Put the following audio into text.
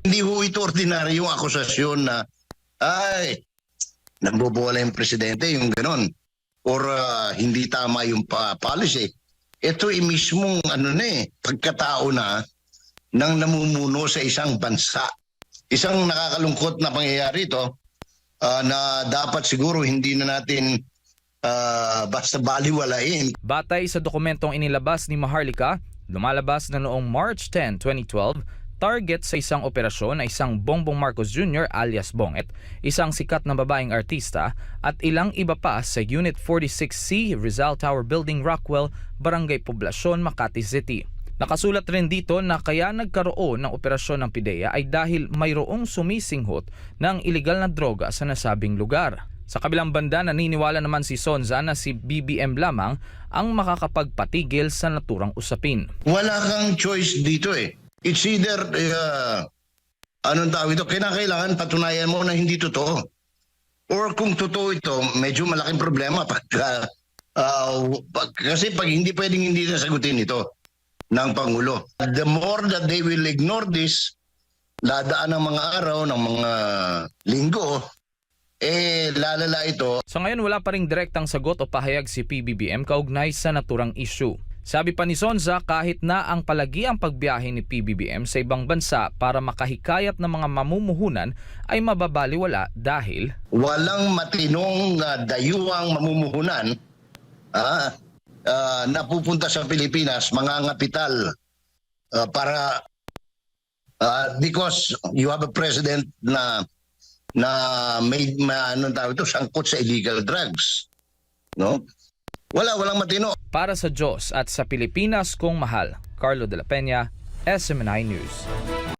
Hindi ho ito ordinaryong akusasyon na ay nagbobola yung presidente, yung ganon. Or hindi tama yung policy. Ito ay mismong pagkatao na ng namumuno sa isang bansa. Isang nakakalungkot na pangyayari ito na dapat siguro hindi na natin basta baliwalain. Batay sa dokumentong inilabas ni Maharlika, lumalabas na noong March 10, 2012, target sa isang operasyon ay isang Bongbong Marcos Jr. alias Bonget, isang sikat na babaeng artista at ilang iba pa sa Unit 46C Rizal Tower Building, Rockwell, Barangay Poblacion, Makati City. Nakasulat rin dito na kaya nagkaroon ng operasyon ng PIDEA ay dahil mayroong sumisinghot ng iligal na droga sa nasabing lugar. Sa kabilang banda, naniniwala naman si Sonza na si BBM lamang ang makakapagpatigil sa naturang usapin. Wala kang choice dito eh. It's either, kinakailangan patunayan mo na hindi totoo. Or kung totoo ito, medyo malaking problema kasi pag hindi pwedeng hindi nasagutin ito ng Pangulo. The more that they will ignore this, ladaan ng mga araw, ng mga linggo, lalala ito. Sa ngayon, wala pa ring direktang sagot o pahayag si PBBM kaugnay sa naturang issue. Sabi pa ni Sonza, kahit na ang palagiang pagbiyahe ni PBBM sa ibang bansa para makahikayat ng mga mamumuhunan ay mababaliwala dahil walang matinong dayuhang mamumuhunan na pupunta sa Pilipinas, mangangapital para because you have a president na may sangkot sa illegal drugs, no? Walang matino. Para sa Diyos at sa Pilipinas kong mahal, Carlo de la Peña, SMNI News.